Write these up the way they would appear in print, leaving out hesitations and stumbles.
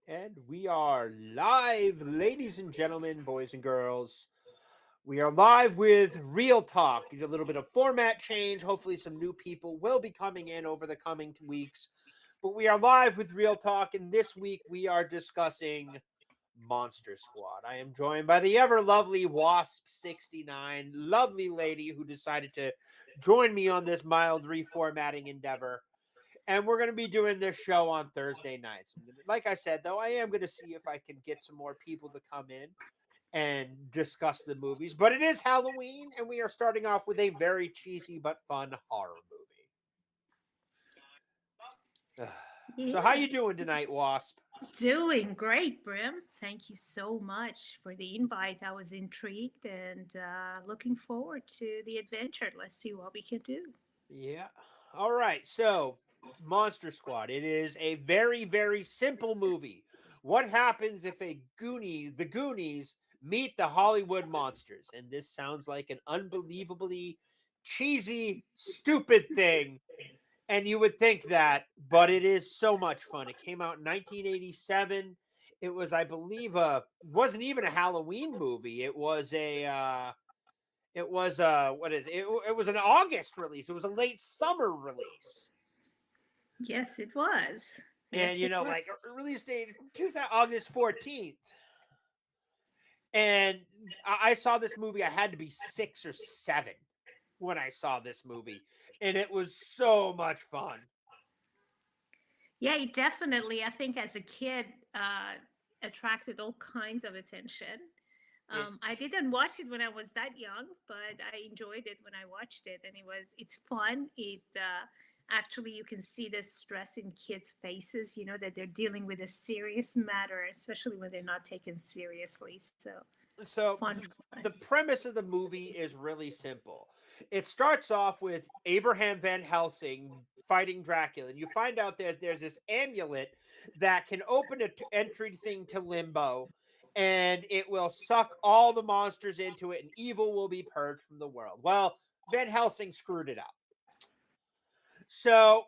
And we are live, ladies and gentlemen, boys and girls. We are live with Real Talk. A little bit of format change. Hopefully, some new people will be coming in over the coming weeks. But we are live with Real Talk, and this week we are discussing Monster Squad. I am joined by the ever lovely Wasp69, lovely lady who decided to join me on this mild reformatting endeavor. And we're going to be doing this show on Thursday nights. Like I said, though, I am going to see if I can get some more people to come in and discuss the movies. But it is Halloween, and we are starting off with a very cheesy but fun horror movie. So, how Yeah, you doing tonight, Wasp? doing great, Brim. Thank you so much for the invite. I was intrigued and looking forward to the adventure. Let's see what we can do. Yeah. All right. So, Monster Squad. It is a very, very simple movie. What happens if the Goonies, meet the Hollywood monsters? And this sounds like an unbelievably cheesy, stupid thing. And you would think that, but it is so much fun. It came out in 1987. It was, I believe, wasn't even a Halloween movie. It was what is it? It was an August release. It was a late summer release. Yes, it was. And Yes, it was. like release date 2000, August 14th. And I saw this movie. I had to be 6 or 7 when I saw this movie, and it was so much fun. Yeah, it definitely, I think as a kid, attracted all kinds of attention. It I didn't watch it when I was that young, but I enjoyed it when I watched it, and it's fun. It actually you can see the stress in kids' faces. You know that they're dealing with a serious matter, especially when they're not taken seriously. So so fun, fun. the premise of the movie is really simple. It starts off with Abraham Van Helsing fighting Dracula, and you find out there's this amulet that can open an entry thing to limbo, and it will suck all the monsters into it, and evil will be purged from the world. Well, Van Helsing screwed it up. So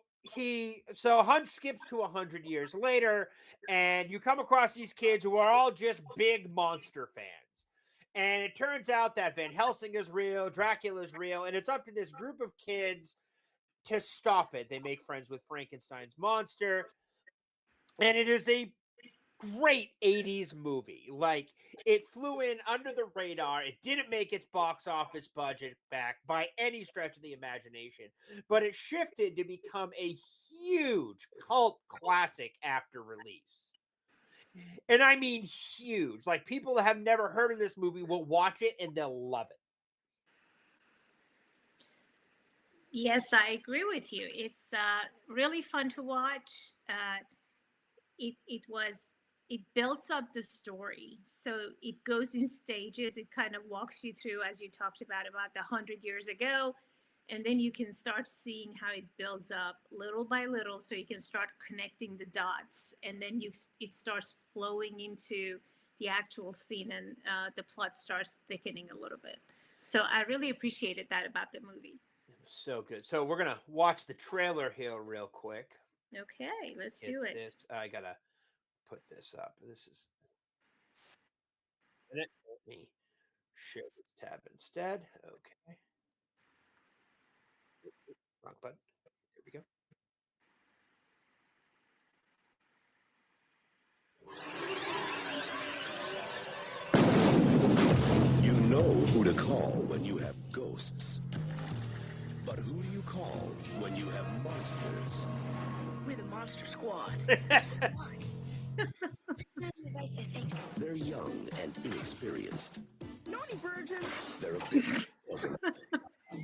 Hunch skips to 100 years later, and you come across these kids who are all just big monster fans. And it turns out that Van Helsing is real, Dracula is real, and it's up to this group of kids to stop it. They make friends with Frankenstein's monster, and it is a great 80s movie. Like, it flew in under the radar. It didn't make its box office budget back by any stretch of the imagination, but it shifted to become a huge cult classic after release. And I mean huge. Like, people that have never heard of this movie will watch it and they'll love it. Yes, I agree with you. It's really fun to watch. It builds up the story, so it goes in stages. It kind of walks you through, as you talked about the 100 years ago, and then you can start seeing how it builds up little by little, so you can start connecting the dots, and then it starts flowing into the actual scene, and the plot starts thickening a little bit. So I really appreciated that about the movie. So good. So we're going to watch the trailer here real quick. Okay, let's Get do it. this. I got to put this up. This is. Let me share this tab instead. Okay. Wrong button. Here we go. You know who to call when you have ghosts. But who do you call when you have monsters? We're the Monster Squad. They're young and inexperienced. Naughty virgin. They're a bit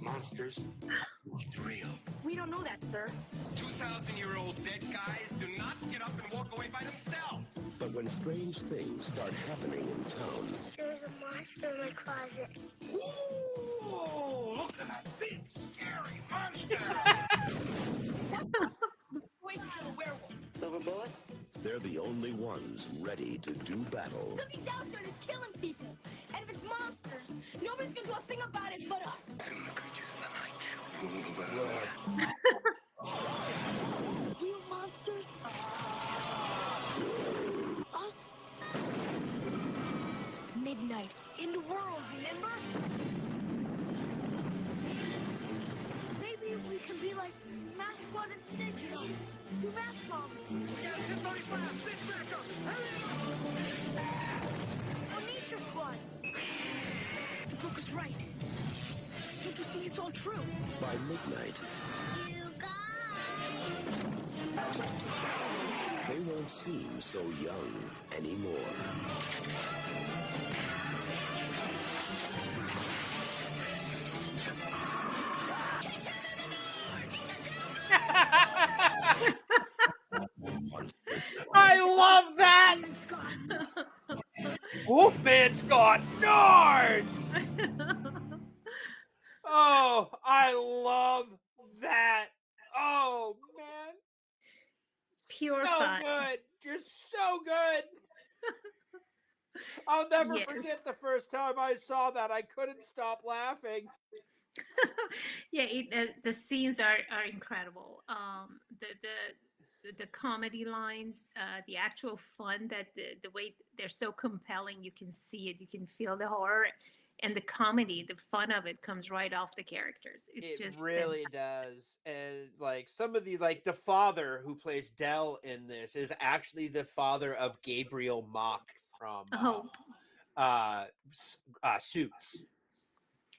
Monsters? It's real. We don't know that, sir. 2,000-year-old dead guys do not get up and walk away by themselves. but when strange things start happening in town, There's a monster in my closet. Ooh, look at that big, scary monster. Wait till a werewolf. Silver bullet? they're the only ones ready to do battle. Something's out there that's killing people. And if it's monsters, nobody's gonna do a thing about it but us. Soon the creatures of the night shall rule the world. Real monsters? got sticks, you know. 2 bath bombs. We got a 1035. Stick back up. Hurry up! Nature Squad. The book was right. Don't you see it's all true? By midnight, You guys. they won't seem so young anymore. I love that. Wolfman's got nards. Oh, I love that. Oh man, Pure so fun. good, just so good. I'll never Yes. forget the first time I saw that. I couldn't stop laughing. Yeah, the scenes are incredible. The comedy lines, the actual fun, that the way they're so compelling, you can see it, you can feel the horror, and the comedy, the fun of it comes right off the characters. It's It just really fantastic. does. And like some of the the father who plays Dell in this is actually the father of Gabriel Mock from Oh, Suits.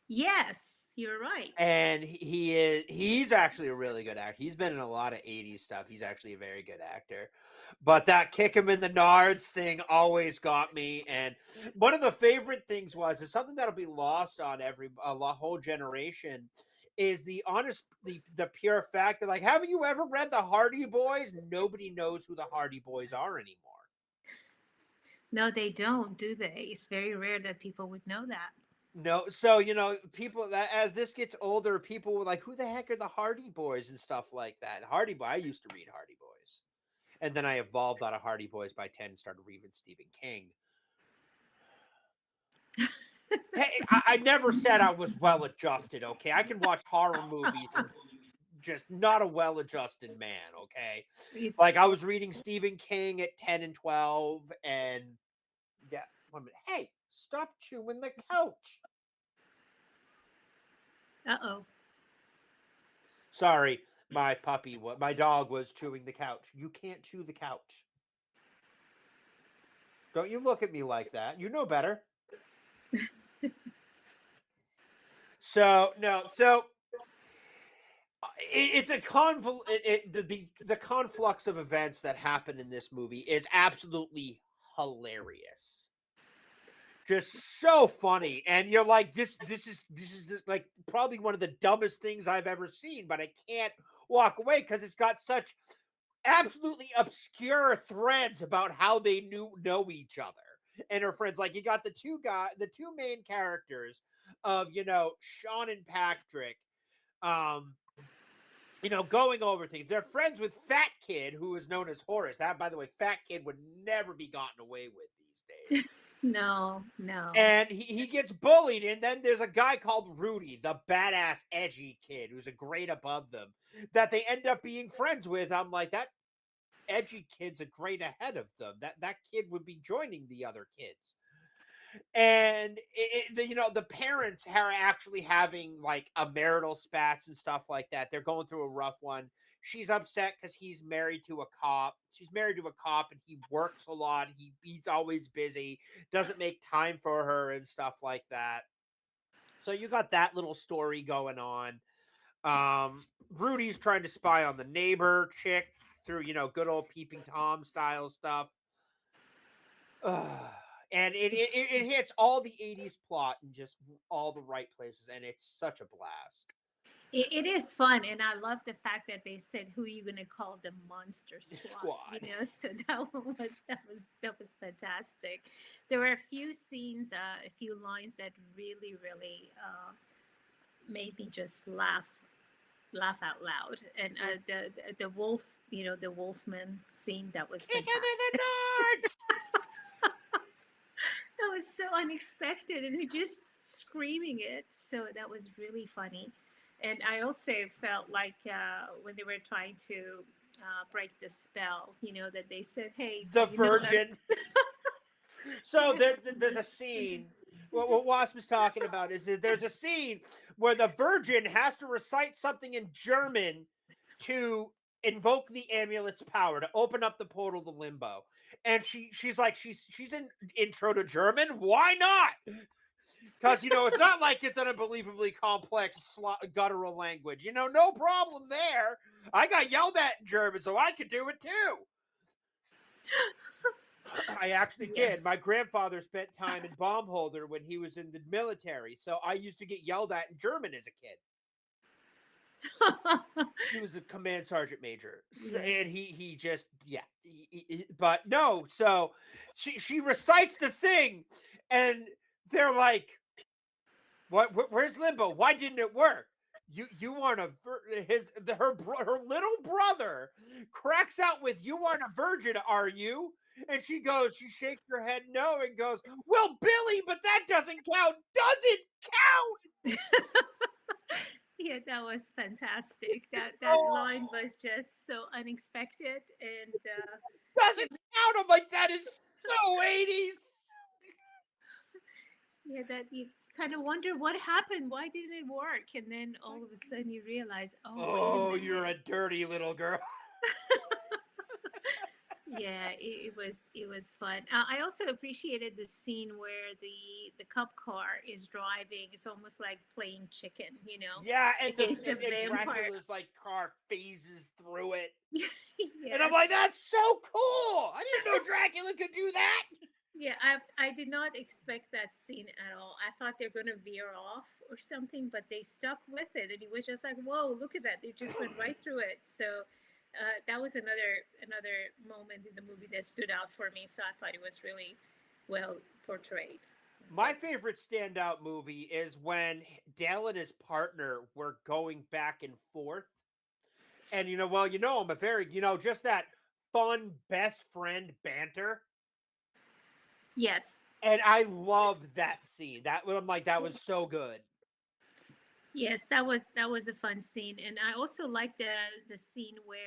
yes, you're right. And he's actually a really good actor. He's been in a lot of 80s stuff. He's actually a very good actor. But that kick him in the nards thing always got me. And one of the favorite things is something that'll be lost on whole generation, is the pure fact that, like, haven't you ever read the Hardy Boys? Nobody knows who the Hardy Boys are anymore. No, they don't, do they? It's very rare that people would know that. No, so people that as this gets older, people were like, "Who the heck are the Hardy Boys?" and stuff like that. Hardy Boy, I used to read Hardy Boys, and then I evolved out of Hardy Boys by 10 and started reading Stephen King. Hey, I never said I was well adjusted. Okay, I can watch horror movies and just not a well adjusted man. Okay, It's like I was reading Stephen King at 10 and 12, and yeah, 1 minute. Hey, stop chewing the couch. uh-oh. Sorry, my dog was chewing the couch. You can't chew the couch. Don't you look at me like that. You know better. So, no, so it's a the conflux of events that happen in this movie is absolutely hilarious. Just so funny, and you're like, this is like probably one of the dumbest things I've ever seen, but I can't walk away because it's got such absolutely obscure threads about how they know each other and are friends. Like, you got the two main characters of Sean and Patrick, going over things. They're friends with Fat Kid, who is known as Horace. That, by the way, Fat Kid would never be gotten away with these days. No. And he gets bullied, and then there's a guy called Rudy, the badass, edgy kid who's a grade above them, that they end up being friends with. I'm like, that edgy kid's a grade ahead of them. That kid would be joining the other kids. And the parents are actually having like a marital spats and stuff like that. They're going through a rough one. She's upset because he's married to a cop. She's married to a cop, and he works a lot. He's always busy, doesn't make time for her and stuff like that. So you got that little story going on. Rudy's trying to spy on the neighbor chick through good old peeping Tom style stuff. And it hits all the 80s plot in just all the right places, and it's such a blast. It is fun, and I love the fact that they said, "Who are you going to call the Monster Squad?" So that was fantastic. There were a few scenes, a few lines that really, really made me just laugh out loud. And the wolf, the wolfman scene, that was Kick him fantastic. in the nards! That was so unexpected, and he just screaming it. So that was really funny. And I also felt like when they were trying to break the spell, that they said, "Hey, The you know that-" Virgin. So there's a scene. What Wasp is talking about is that there's a scene where the Virgin has to recite something in German to invoke the amulet's power to open up the portal to limbo. And she's like, she's in intro to German. Why not? Because it's not like it's an unbelievably complex guttural language. No problem there. I got yelled at in German, so I could do it too. I actually Yeah. did. My grandfather spent time in Baumholder when he was in the military, so I used to get yelled at in German as a kid. He was a command sergeant major, and he just but no. So she recites the thing, and they're like, "What? Where's Limbo? Why didn't it work?" You aren't her little brother cracks out with, "You aren't a virgin, are you?" And she shakes her head no and goes, "Well, Billy, but that doesn't count. Doesn't count." Yeah, that was fantastic. That line was just so unexpected, and Doesn't count. I'm like, that is so 80s. yeah, that you kind of wonder what happened. Why didn't it work? And then all of a sudden you realize, oh, wait a Oh, minute. you're a dirty little girl. Yeah, it was fun. I also appreciated the scene where the cop car is driving. It's almost like playing chicken, Yeah, and against the and vampire. Dracula's like car phases through it. And I'm Yes. like, that's so cool. I didn't know Dracula could do that. Yeah, I did not expect that scene at all. I thought they're gonna veer off or something, but they stuck with it, and it was just like, whoa, look at that! They just went right through it. So that was another moment in the movie that stood out for me. So I thought it was really well portrayed. My favorite standout movie is when Dale and his partner were going back and forth. And I'm a very, just that fun best friend banter. Yes, And I love that scene. I'm like, that was so good. yes, that was a fun scene, and I also liked the scene where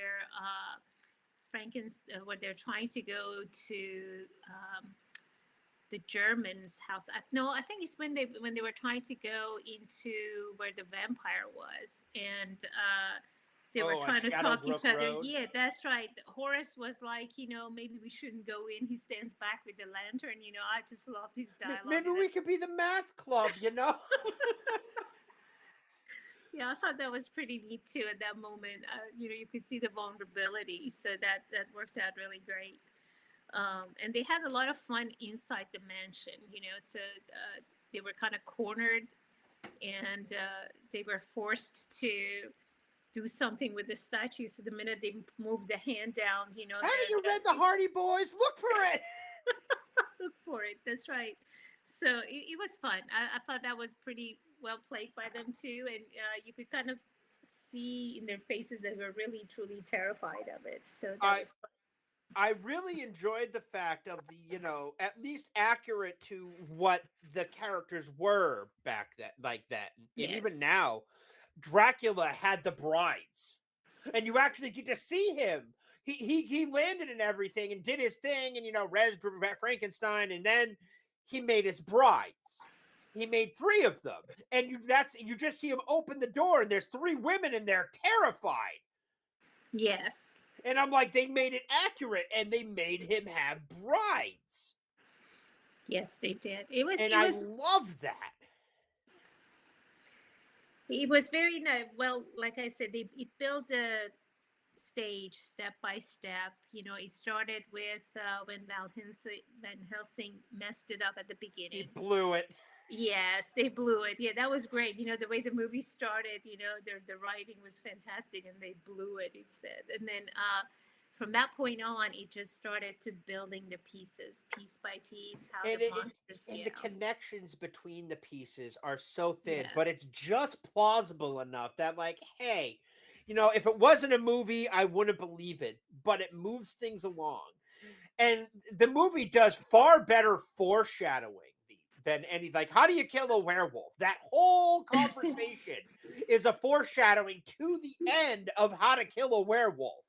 where they're trying to go to the Germans' house. No, I think it's when they were trying to go into where the vampire was, and they were On trying to talk each Shadowbrook other. Road. Yeah, that's right. Horace was like, maybe we shouldn't go in. He stands back with the lantern. I just loved his dialogue. Maybe we could be the math club, Yeah, I thought that was pretty neat too at that moment. You could see the vulnerability, so that worked out really great. And they had a lot of fun inside the mansion. So they were kind of cornered, and they were forced to do something with the statue. So the minute they moved the hand down, Haven't you read the Hardy Boys? Look for it. look for it. That's right. So it was fun. I thought that was pretty well played by them too, and you could kind of see in their faces that they were really truly terrified of it. So that was fun. I really enjoyed the fact of at least accurate to what the characters were back then, like that. And Yes. even now, Dracula had the brides, and you actually get to see him. He landed and everything and did his thing, and res Frankenstein, and then he made his brides. He made 3 of them, and you just see him open the door, and there's 3 women in there, terrified. Yes. And I'm like, they made it accurate, and they made him have brides. Yes, they did. It was. And It I was. love that. It was very nice. Well, like I said, it built the stage step by step. It started with when Van Helsing messed it up at the He beginning. blew it. Yes, they blew it. Yeah, that was great. The way the movie started, the writing was fantastic, and they blew it. It said, and then from that point on, it just started to building the pieces, piece by piece, how And the monsters. and Yeah. the connections between the pieces are so thin, Yeah. but it's just plausible enough that, like, hey, if it wasn't a movie, I wouldn't believe it, but it moves things along. And the movie does far better foreshadowing than any, like, how do you kill a werewolf? That whole conversation is a foreshadowing to the end of how to kill a werewolf.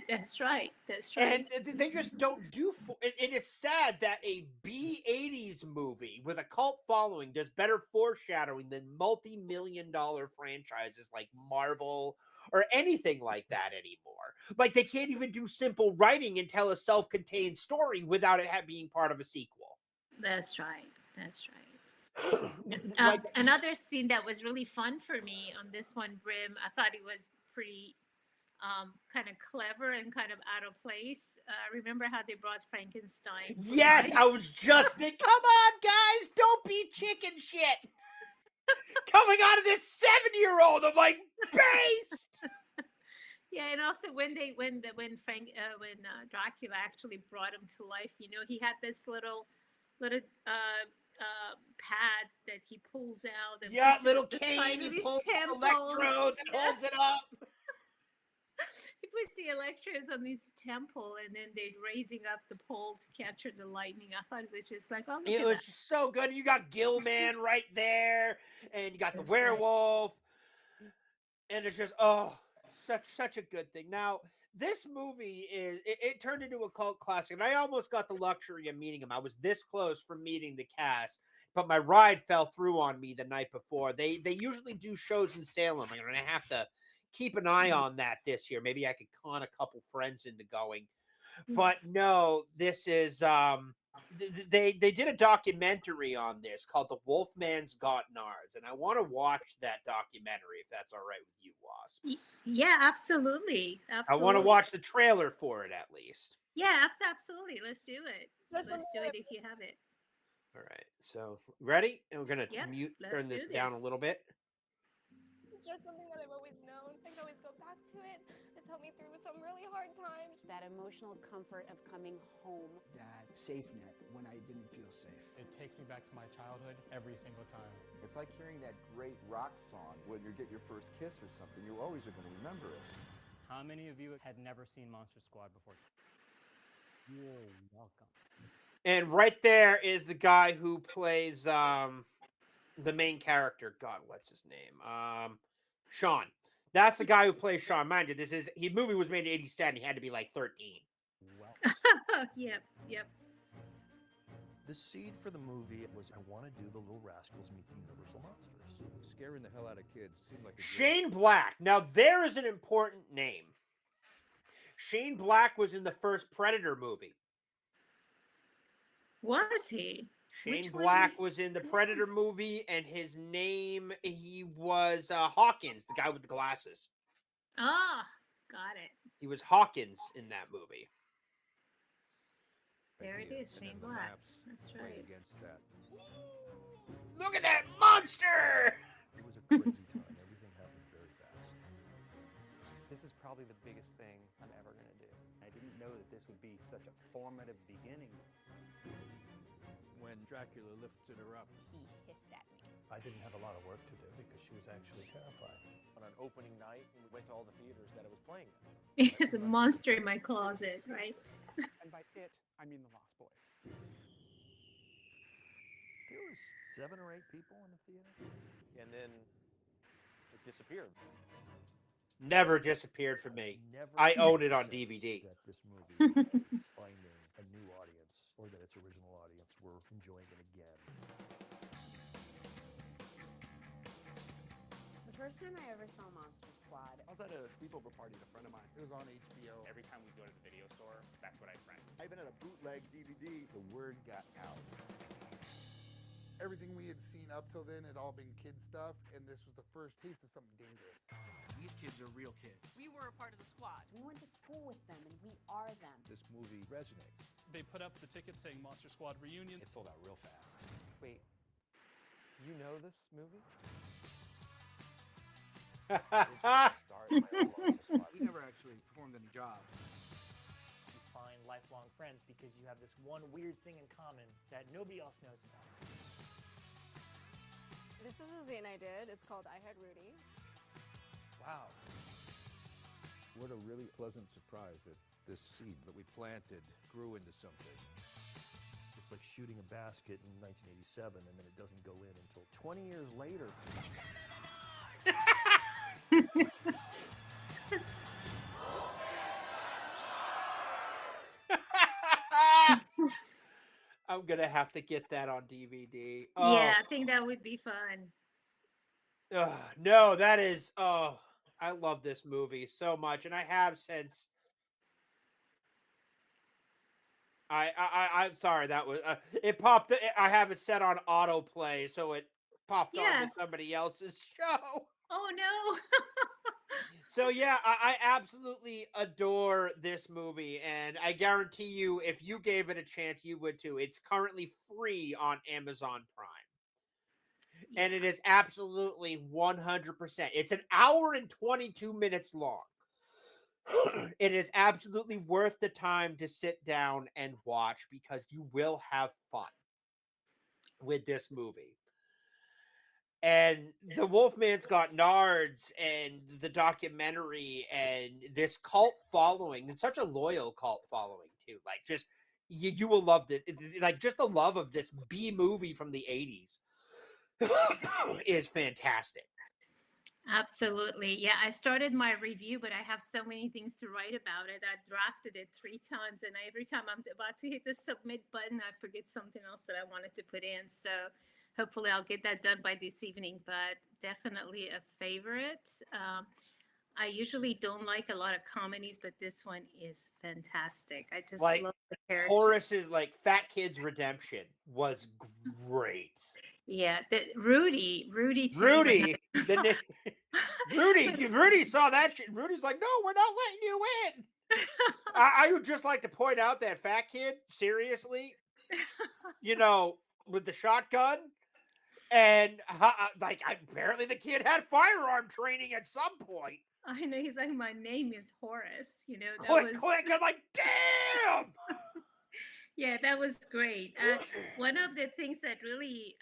That's right. That's And right. they just don't do. And it's sad that a B-80s movie with a cult following does better foreshadowing than multi-million-dollar franchises like Marvel or anything like that anymore. Like they can't even do simple writing and tell a self-contained story without it being part of a sequel. That's right. That's right. Like Another scene that was really fun for me on this one, Brim, I thought it was pretty kind of clever and kind of out of place. Remember how they brought Frankenstein to yes, life? I was just thinking, come on, guys, don't be chicken shit. Coming out of this 7-year-old, I'm like, based. Yeah, and also when Dracula actually brought him to life, he had this little pads that he pulls out and Yeah, puts it little at the cane, side he of his pulls the temples. electrodes and holds it up. He puts the electrodes on his temple, and then they're raising up the pole to capture the lightning. I thought it was just like, oh, look It at was that. just so good. You got Gilman right there, and you got the That's right. werewolf, and it's just such a good thing. Now, this movie it turned into a cult classic, and I almost got the luxury of meeting him. I was this close from meeting the cast, but my ride fell through on me the night before. They usually do shows in Salem. I'm gonna have to keep an eye on that this year. Maybe I could con a couple friends into going. But no, this is they did a documentary on this called The Wolfman's Got Nards, and I want to watch that documentary if that's all right with you, Wasp. Yeah, absolutely. I want to watch the trailer for it at least. Yeah, absolutely. Let's do it. Let's do it if you have it. All right, so ready? And we're gonna turn let's this do down a this. little bit. Just something that I've always known. I can always go back to it. It's helped me through some really hard times. That emotional comfort of coming home. That safe net when I didn't feel safe. It takes me back to my childhood every single time. It's like hearing that great rock song when you get your first kiss or something. You always are going to remember it. How many of you had never seen Monster Squad before? You're welcome. And right there is the guy who plays the main character. God, what's his name? Sean. That's the guy who plays Sean. Mind you, the movie was made in '87. He had to be like 13. Well. Yep. The seed for the movie was I want to do the Little Rascals Meet the Universal Monsters. Scaring the hell out of kids seemed like a Shane Black. Now there is an important name. Shane Black was in the first Predator movie. Was he? Shane Black was in the Predator movie, and his name, he was Hawkins, the guy with the glasses. Ah, got it. He was Hawkins in that movie. There it is, Shane Black. That's right. Against that. Look at that monster! It was a crazy time. Everything happened very fast. This is probably the biggest thing I'm ever going to do. I didn't know that this would be such a formative beginning. When Dracula lifted her up. He hissed at me. I didn't have a lot of work to do because she was actually terrified. On an opening night, we went to all the theaters that it was playing. It's a monster in my closet, right? And by it, I mean the Lost Boys. There was 7 or 8 people in the theater. And then it disappeared. Never disappeared from me. Never I own it on DVD. That this movie is finding a new audience, or that its original audience were enjoying it again. The first time I ever saw Monster Squad, I was at a sleepover party with a friend of mine. It was on HBO. Every time we go to the video store, that's what I rent. I even had a bootleg DVD. The word got out. Everything we had seen up till then had all been kid stuff, and this was the first taste of something dangerous. These kids are real kids. We were a part of the squad. we went to school with them and we are them. This movie resonates. They put up the ticket saying Monster Squad Reunion. It sold out real fast. Wait, you know this movie? We never actually performed any jobs. You find lifelong friends because you have this one weird thing in common that nobody else knows about. This is a zine I did. It's called I Had Rudy. Wow. What a really pleasant surprise that this seed that we planted grew into something. It's like shooting a basket in 1987 and then it doesn't go in until 20 years later. I'm gonna have to get that on DVD. Yeah, Oh, I think that would be fun. no, that is. Oh, I love this movie so much, and I have since. I'm sorry. That was it. Popped. I have it set on autoplay, so it popped on to Yeah. somebody else's show. Oh no. So yeah, I absolutely adore this movie, and I guarantee you, if you gave it a chance, you would too. It's currently free on Amazon Prime, and it is absolutely 100%. It's an hour and 22 minutes long. It is absolutely worth the time to sit down and watch because you will have fun with this movie. And the Wolfman's Got Nards and the documentary and this cult following, and such a loyal cult following too. Like, just you will love this. Like, just the love of this B movie from the 80s is fantastic. Absolutely. Yeah, I started my review, but I have so many things to write about it. I drafted it 3 times, and every time I'm about to hit the submit button, I forget something else that I wanted to put in. So hopefully I'll get that done by this evening, but definitely a favorite. I usually don't like a lot of comedies, but this one is fantastic. I just Like, love the character. Horace's like Fat Kid's Redemption was great. Yeah, the Rudy to me was Rudy, Rudy saw that shit. Rudy's like, no, we're not letting you in. I would just like to point out that Fat Kid, seriously, with the shotgun, and like, apparently the kid had firearm training at some point. I know, he's like, my name is Horace. That Click, was click. I'm like, damn. yeah, that was great. One of the things that really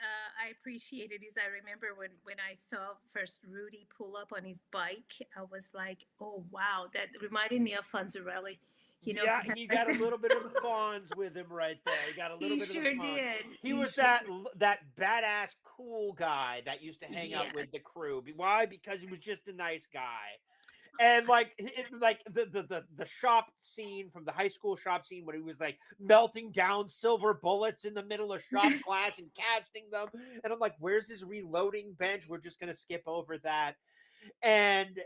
I appreciated is I remember when I saw first Rudy pull up on his bike, I was like, oh wow, that reminded me of Fonzarelli. Yeah, he got a little bit of the Fonz with him right there. He got a little He bit of sure the Fonz. did. He was that badass cool guy that used to hang out Yeah. with the crew. Why? Because he was just a nice guy. And like the shop scene from the high school shop scene when he was like melting down silver bullets in the middle of shop class and casting them. And I'm like, where's his reloading bench? We're just gonna skip over that. And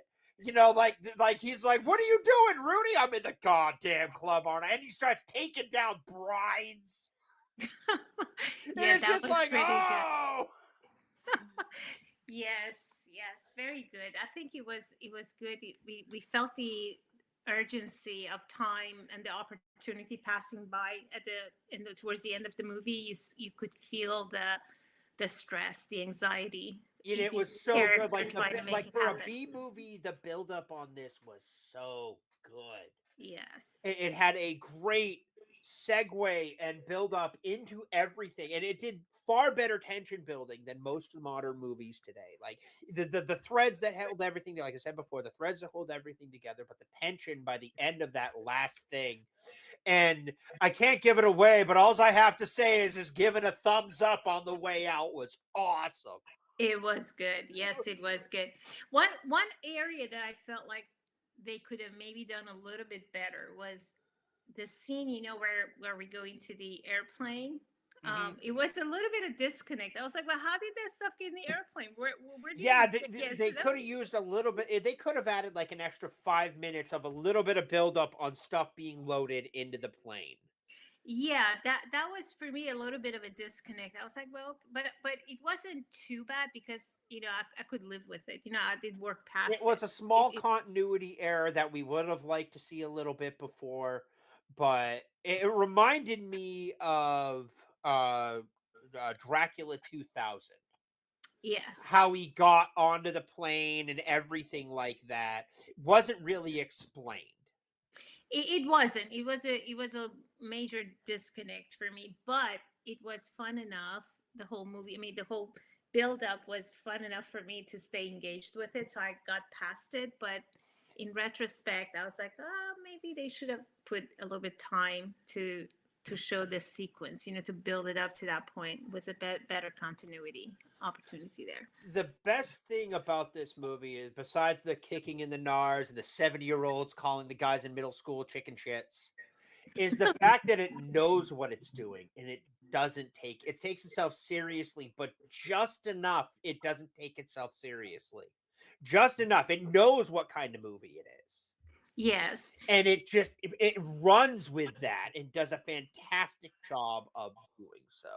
like he's like, what are you doing, Rudy? I'm in the goddamn club, aren't I? And he starts taking down brides. Yeah, it's that just was like, pretty oh. Yes, very good. I think it was good. We felt the urgency of time and the opportunity passing by towards the end of the movie. You could feel the stress, the anxiety. And it The was so good. Like trying to make like it for a happen. B movie, the buildup on this was so good. Yes. It had a great segue and build up into everything, and it did far better tension building than most modern movies today. Like the threads that held everything, like I said before, the threads that hold everything together, but the tension by the end of that last thing. And I can't give it away, but all I have to say is giving a thumbs up on the way out was awesome. It was good. Yes, it was good. One area that I felt like they could have maybe done a little bit better was the scene, where we go into the airplane. It was a little bit of disconnect. I was like, well, how did that stuff get in the airplane? Where did Yeah, it get? they So that could have was, used a little bit. They could have added like an extra 5 minutes of a little bit of buildup on stuff being loaded into the plane. yeah, that was for me a little bit of a disconnect. I was like, well, but it wasn't too bad because I could live with it. I did work past It was it. a small continuity error that we would have liked to see a little bit before, but it reminded me of uh, Dracula 2000. How Yes. he got onto the plane and everything like that wasn't really explained. It wasn't. It was a major disconnect for me, but it was fun enough. The whole movie, I mean, the whole build up was fun enough for me to stay engaged with it. So I got past it. But in retrospect, I was like, oh, maybe they should have put a little bit time to show this sequence. To build it up to that point was a better continuity opportunity there. The best thing about this movie is, besides the kicking in the nars and the 70-year-olds calling the guys in middle school chicken shits, is the fact that it knows what it's doing and it it takes itself seriously, but just enough it doesn't take itself seriously. Just enough. It knows what kind of movie it is. Yes. And it runs with that and does a fantastic job of doing so.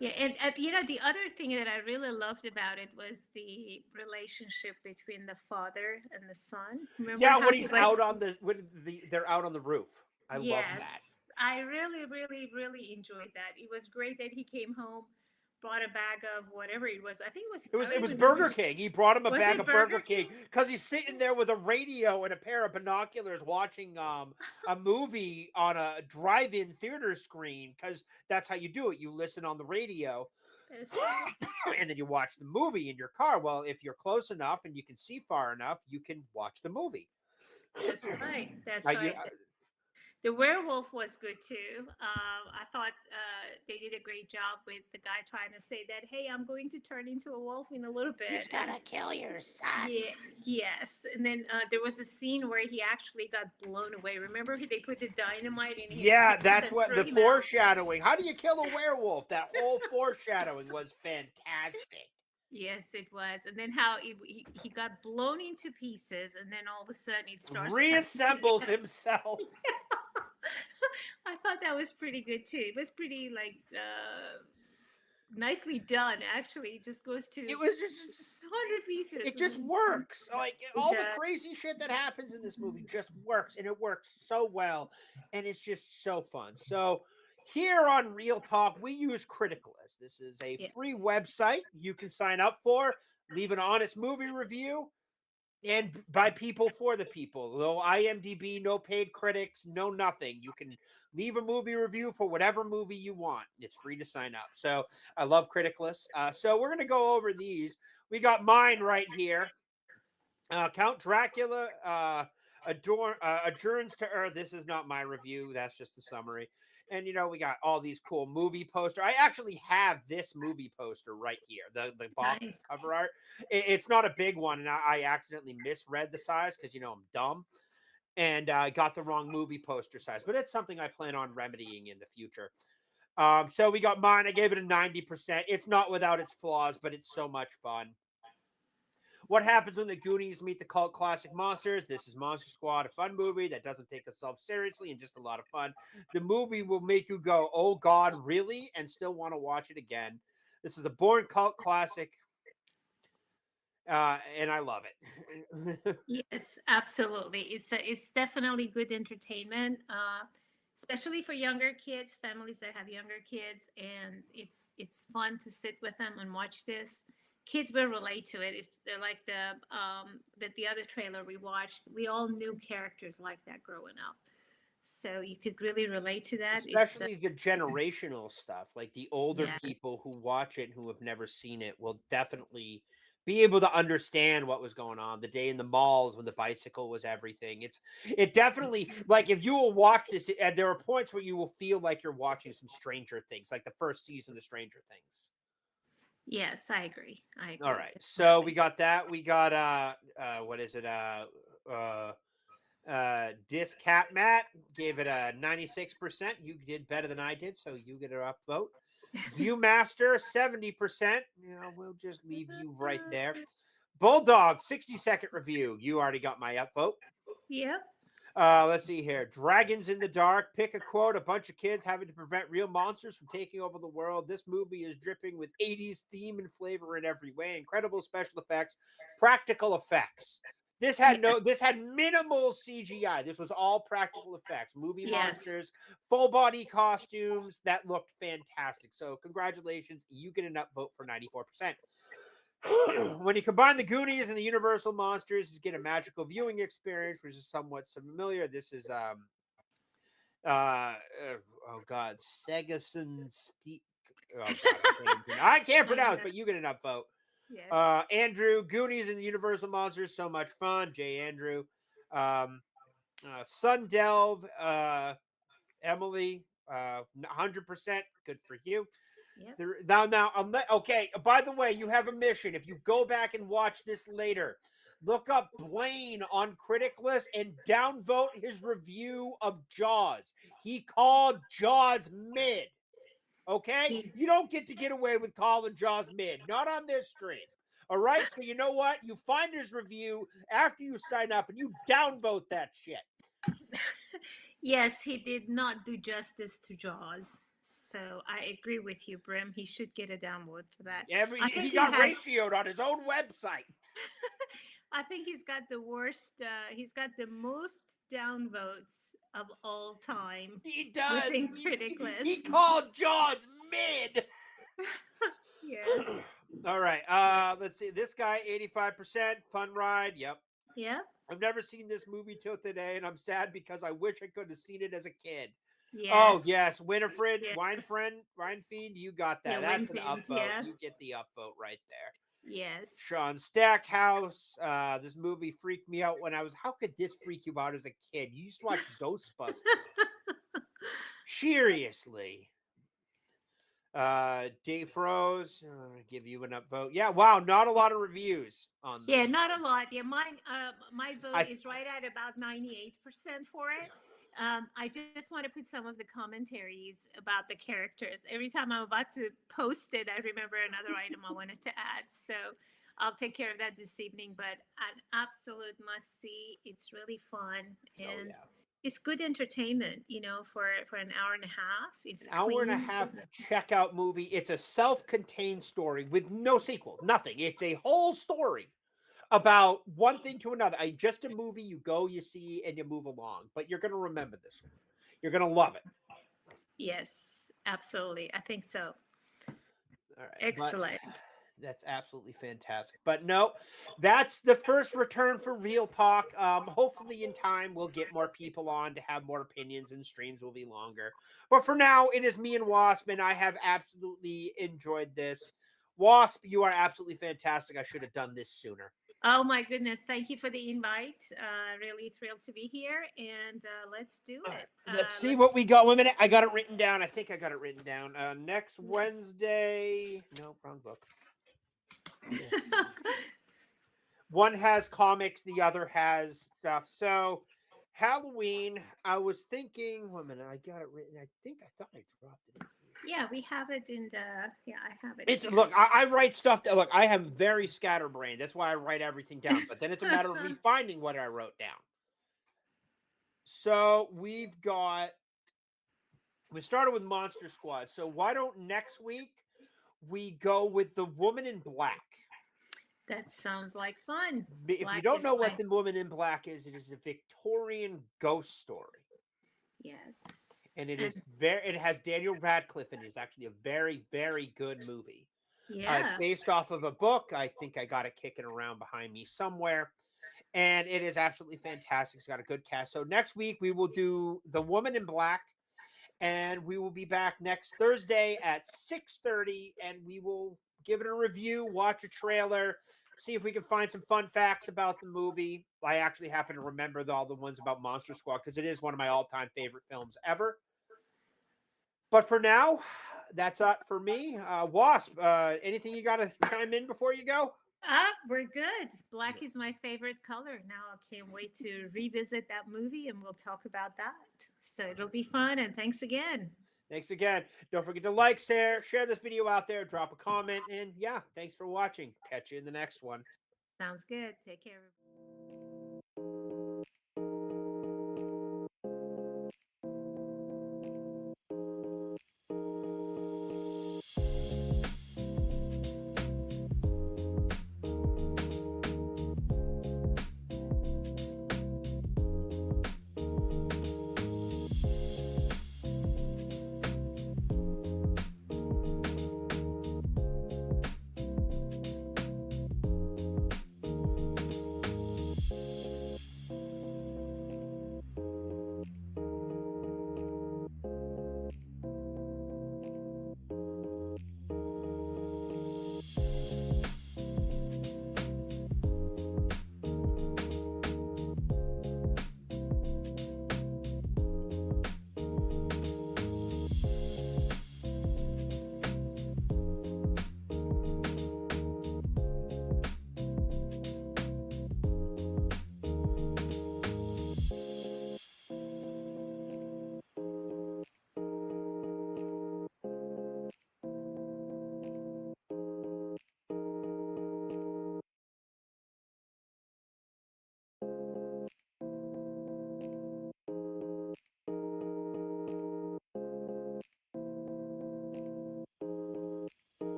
Yeah, and the other thing that I really loved about it was the relationship between the father and the son. Remember Yeah, how when he he's was? out on they're out on the roof. I love Yes, that. I really, really, really enjoyed that. It was great that he came home, brought a bag of whatever it was. I think It I was don't it was even Burger remember. King. He brought him a Was bag it of Burger Burger King because he's sitting there with a radio and a pair of binoculars watching a movie on a drive-in theater screen, because that's how you do it. You listen on the radio That's right. and then you watch the movie in your car. Well, if you're close enough and you can see far enough, you can watch the movie. That's right. That's I, right. The werewolf was good too. I thought they did a great job with the guy trying to say that, hey, I'm going to turn into a wolf in a little bit. He's gonna kill your son. Yeah, yes. And then there was a scene where he actually got blown away. Remember, they put the dynamite in his Yeah, pants that's and what threw the him out? foreshadowing. How do you kill a werewolf? That whole foreshadowing was fantastic. Yes, it was. And then how he got blown into pieces, and then all of a sudden it starts Reassembles himself. I thought that was pretty good too. It was pretty nicely done. Actually, it just goes to It was just 100 pieces. It just and- works. Like all the does. crazy shit that happens in this movie just works, and it works so well, and it's just so fun. So here on Real Talk, we use Criticalist. This is a free website you can sign up for, leave an honest movie review, and by people for the people. No IMDb, no paid critics, no nothing. You can leave a movie review for whatever movie you want. It's free to sign up. So I love Criticalist. So we're gonna go over these. We got mine right here. Count Dracula adjourns to Earth. This is not my review. That's just the summary. And we got all these cool movie poster. I actually have this movie poster right here, the box cover art. It's not a big one, and I accidentally misread the size because I'm dumb, and I got the wrong movie poster size. But it's something I plan on remedying in the future. So we got mine. I gave it a 90%. It's not without its flaws, but it's so much fun. What happens when the Goonies meet the cult classic monsters? This is Monster Squad, a fun movie that doesn't take itself seriously and just a lot of fun. The movie will make you go, oh God, really? And still want to watch it again. This is a born cult classic, and I love it. Yes, absolutely. It's definitely good entertainment, especially for younger kids, families that have younger kids, and it's fun to sit with them and watch this. Kids will relate to it. They're like the other trailer we watched. We all knew characters like that growing up, so you could really relate to that. Especially the generational stuff, like the older Yeah. people who watch it and who have never seen it will definitely be able to understand what was going on. The day in the malls when the bicycle was everything. It definitely, like, if you will watch this, and there are points where you will feel like you're watching some Stranger Things, like the first season of Stranger Things. Yes, I agree. All right. So we got that. We got what is it? Disc Cat Matt gave it a 96%. You did better than I did, so you get an upvote. Viewmaster 70%. We'll just leave you right there. Bulldog 60-second review. You already got my upvote. Yep. Let's see here. Dragons in the Dark. Pick a quote. A bunch of kids having to prevent real monsters from taking over the world. This movie is dripping with 80s theme and flavor in every way. Incredible special effects, practical effects. This had minimal CGI. This was all practical effects. Movie monsters, full body costumes that looked fantastic. So congratulations. You get an upvote for 94%. When you combine the Goonies and the Universal monsters, you get a magical viewing experience, which is somewhat familiar. This is oh God, Segason Steak. Oh God, I can't pronounce, but you get an upvote. Yes. Andrew, Goonies and the Universal monsters, so much fun. Jay Andrew, Sun Delve, Emily, 100%. Good for you. Yep. Now, okay. By the way, you have a mission. If you go back and watch this later, look up Blaine on Criticalist and downvote his review of Jaws. He called Jaws mid. Okay? You don't get away with calling Jaws mid. Not on this stream. All right? So you know what? You find his review after you sign up and you downvote that shit. Yes, he did not do justice to Jaws. So I agree with you, Brim. He should get a downvote for that. He got ratioed on his own website. I think he's got the worst. He's got the most downvotes of all time. He does. Within critic list. He called Jaws mid. Yes. All right. Let's see. This guy, 85%. Fun ride. Yep. Yep. I've never seen this movie till today, and I'm sad because I wish I could have seen it as a kid. Yes. Oh, yes. Winifred, Yes. Winefiend, you got that. Yeah, That's an Winefiend, upvote. yeah. You get the upvote right there. Yes. Sean Stackhouse. This movie freaked me out when I was. How could this freak you out as a kid? You used to watch Ghostbusters. Seriously. Dave Rose, give you an upvote. Yeah, wow, not a lot of reviews on this. Yeah, not a lot. Yeah, mine. My vote is right at about 98% for it. I just want to put some of the commentaries about the characters. Every time I'm about to post it, I remember another item I wanted to add. So I'll take care of that this evening. But an absolute must see. It's really fun and it's good entertainment. You know, for an hour and a half. It's an hour and a half checkout movie. It's a self-contained story with no sequel, nothing. It's a whole story about one thing to another. Just a movie you go, you see, and you move along. But you're going to remember this one. You're going to love it. Yes, absolutely. I think so. All right. Excellent. That's absolutely fantastic. But no, that's the first return for Real Talk. Hopefully in time we'll get more people on to have more opinions and streams will be longer. But for now, it is me and Wasp, and I have absolutely enjoyed this. Wasp, you are absolutely fantastic. I should have done this sooner. Oh my goodness. Thank you for the invite. Really thrilled to be here, and let's do it. Let's see what we got. 1 minute. I got it written down. I think I got it written down. Next Wednesday. No, wrong book. One has comics, the other has stuff. So Halloween, I was thinking, 1 minute, I got it written. I thought I dropped it. Yeah, we have it in the. Yeah, I have it. It's look, I write stuff. Look, I am very scatterbrained. That's why I write everything down. But then it's a matter of me finding what I wrote down. So we started with Monster Squad. So why don't next week we go with the Woman in Black? That sounds like fun. If you don't know what the Woman in Black is, it is a Victorian ghost story. Yes. And it has Daniel Radcliffe in it. It's actually a very, very good movie. Yeah. It's based off of a book. I think I got it kicking around behind me somewhere. And it is absolutely fantastic. It's got a good cast. So next week we will do The Woman in Black. And we will be back next Thursday at 6:30. And we will give it a review, watch a trailer, see if we can find some fun facts about the movie. I actually happen to remember all the ones about Monster Squad because it is one of my all-time favorite films ever. But for now, that's it for me. Wasp, anything you got to chime in before you go? We're good. Black is my favorite color. Now I can't wait to revisit that movie and we'll talk about that. So it'll be fun. And thanks again. Thanks again. Don't forget to like, share this video out there, drop a comment, and yeah, thanks for watching. Catch you in the next one. Sounds good. Take care, everybody.